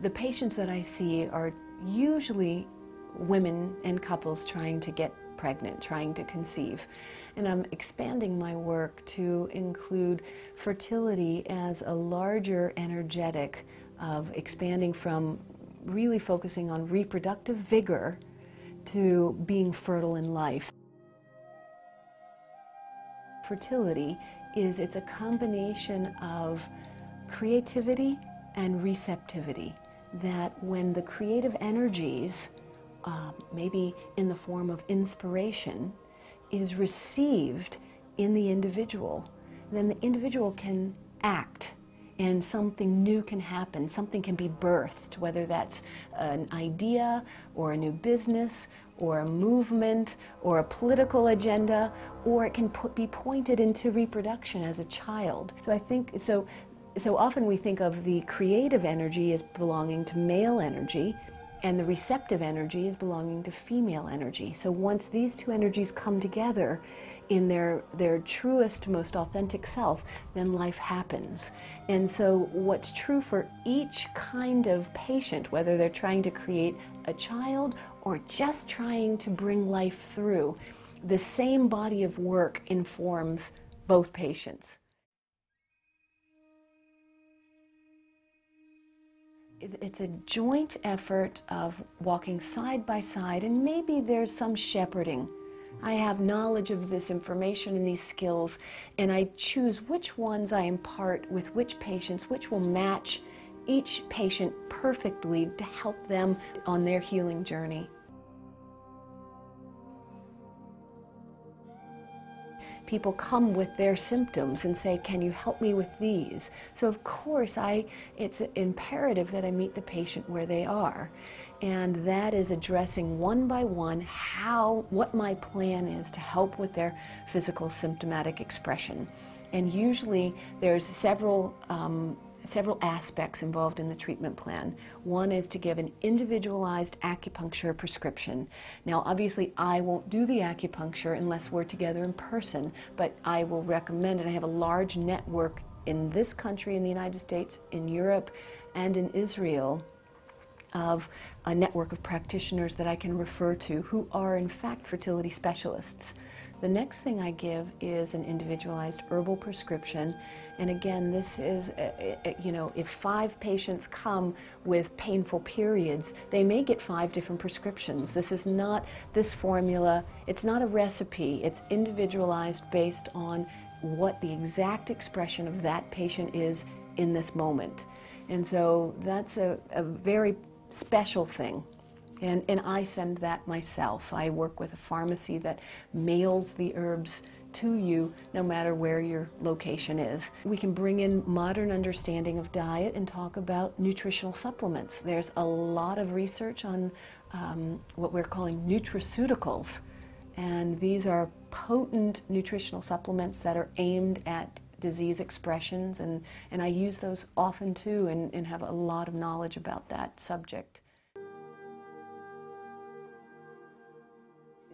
The patients that I see are usually women and couples trying to get pregnant, trying to conceive. And I'm expanding my work to include fertility as a larger energetic of expanding from really focusing on reproductive vigor to being fertile in life. Fertility it's a combination of creativity and receptivity, that when the creative energies, maybe in the form of inspiration, is received in the individual, then the individual can act and something new can happen, something can be birthed, whether that's an idea or a new business or a movement or a political agenda, or it can be pointed into reproduction as a child. So I think, so often we think of the creative energy as belonging to male energy, and the receptive energy is belonging to female energy. So once these two energies come together in their truest, most authentic self, then life happens. And so what's true for each kind of patient, whether they're trying to create a child or just trying to bring life through, the same body of work informs both patients. It's a joint effort of walking side by side, and maybe there's some shepherding. I have knowledge of this information and these skills, and I choose which ones I impart with which patients, which will match each patient perfectly to help them on their healing journey. People come with their symptoms and say, can you help me with these? So of course it's imperative that I meet the patient where they are. And that is addressing one by one what my plan is to help with their physical symptomatic expression. And usually there's several aspects involved in the treatment plan. One is to give an individualized acupuncture prescription. Now, obviously, I won't do the acupuncture unless we're together in person, but I will recommend it. I have a large network in this country, in the United States, in Europe, and in Israel, of a network of practitioners that I can refer to who are, in fact, fertility specialists. The next thing I give is an individualized herbal prescription. And again, this is, if 5 patients come with painful periods, they may get 5 different prescriptions. This is not this formula, it's not a recipe, it's individualized based on what the exact expression of that patient is in this moment. And so that's a very special thing. And I send that myself. I work with a pharmacy that mails the herbs to you no matter where your location is. We can bring in modern understanding of diet and talk about nutritional supplements. There's a lot of research on what we're calling nutraceuticals. And these are potent nutritional supplements that are aimed at disease expressions. And I use those often too and have a lot of knowledge about that subject.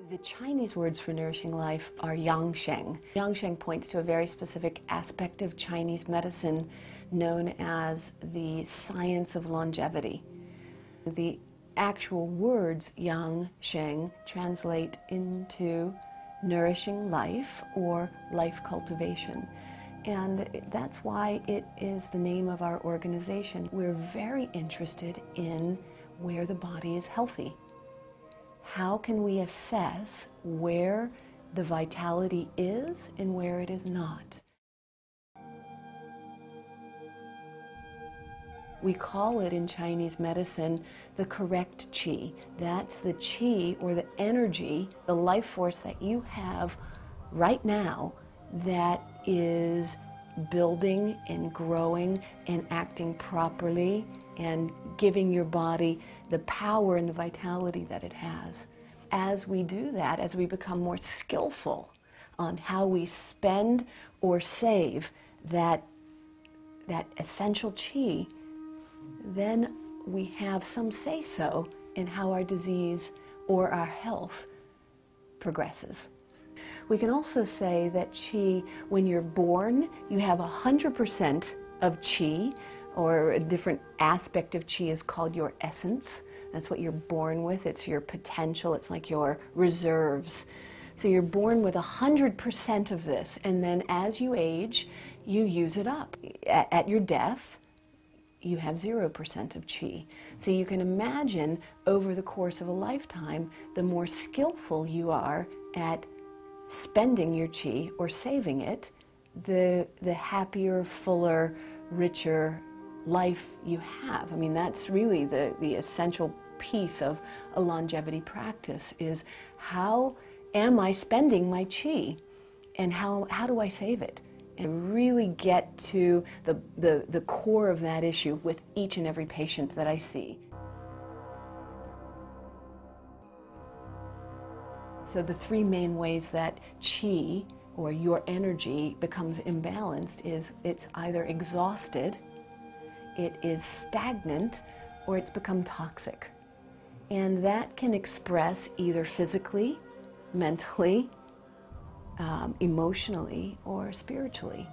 The Chinese words for nourishing life are Yangsheng. Yangsheng points to a very specific aspect of Chinese medicine known as the science of longevity. The actual words Yangsheng translate into nourishing life or life cultivation. And that's why it is the name of our organization. We're very interested in where the body is healthy. How can we assess where the vitality is and where it is not? We call it in Chinese medicine the correct qi. That's the qi or the energy, the life force that you have right now that is building and growing and acting properly and giving your body the power and the vitality that it has. As we do that, as we become more skillful on how we spend or save that essential qi, then we have some say-so in how our disease or our health progresses. We can also say that qi, when you're born, you have 100% of qi, or a different aspect of qi is called your essence. That's what you're born with. It's your potential. It's like your reserves. So you're born with 100% of this, and then as you age, you use it up. At your death, you have 0% of qi. So you can imagine over the course of a lifetime, the more skillful you are at spending your qi or saving it, the happier, fuller, richer life you have. I mean, that's really the essential piece of a longevity practice, is how am I spending my qi, and how do I save it? And really get to the core of that issue with each and every patient that I see. So the three main ways that qi, or your energy, becomes imbalanced is it's either exhausted, it is stagnant, or it's become toxic. And that can express either physically, mentally, emotionally, or spiritually.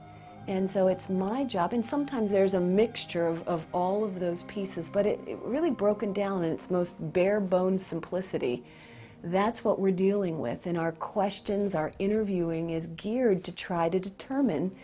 And so it's my job, and sometimes there's a mixture of all of those pieces, but it really broken down in its most bare bones simplicity. That's what we're dealing with, and our questions, our interviewing is geared to try to determine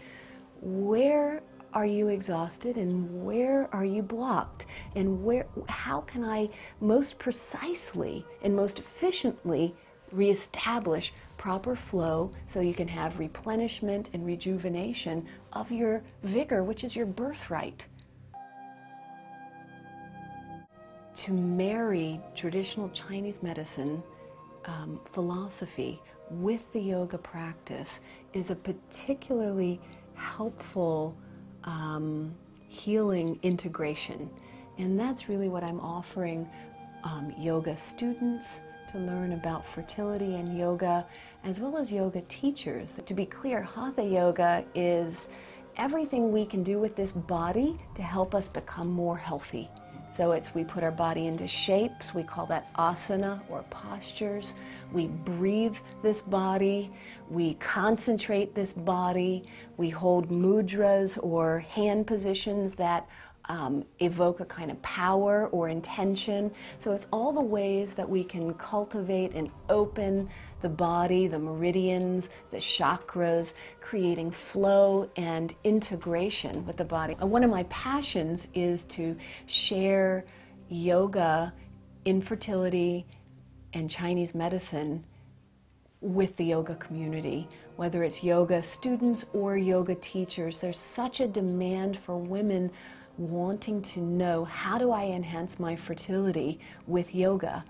where are you exhausted and where are you blocked, and how can I most precisely and most efficiently reestablish proper flow so you can have replenishment and rejuvenation of your vigor, which is your birthright. To marry traditional Chinese medicine philosophy with the yoga practice is a particularly helpful healing integration, and that's really what I'm offering yoga students to learn about fertility and yoga, as well as yoga teachers. To be clear, Hatha Yoga is everything we can do with this body to help us become more healthy. So we put our body into shapes, we call that asana or postures. We breathe this body, we concentrate this body, we hold mudras or hand positions that evoke a kind of power or intention. So it's all the ways that we can cultivate and open the body, the meridians, the chakras, creating flow and integration with the body. One of my passions is to share yoga, infertility, and Chinese medicine with the yoga community, whether it's yoga students or yoga teachers. There's such a demand for women wanting to know, how do I enhance my fertility with yoga?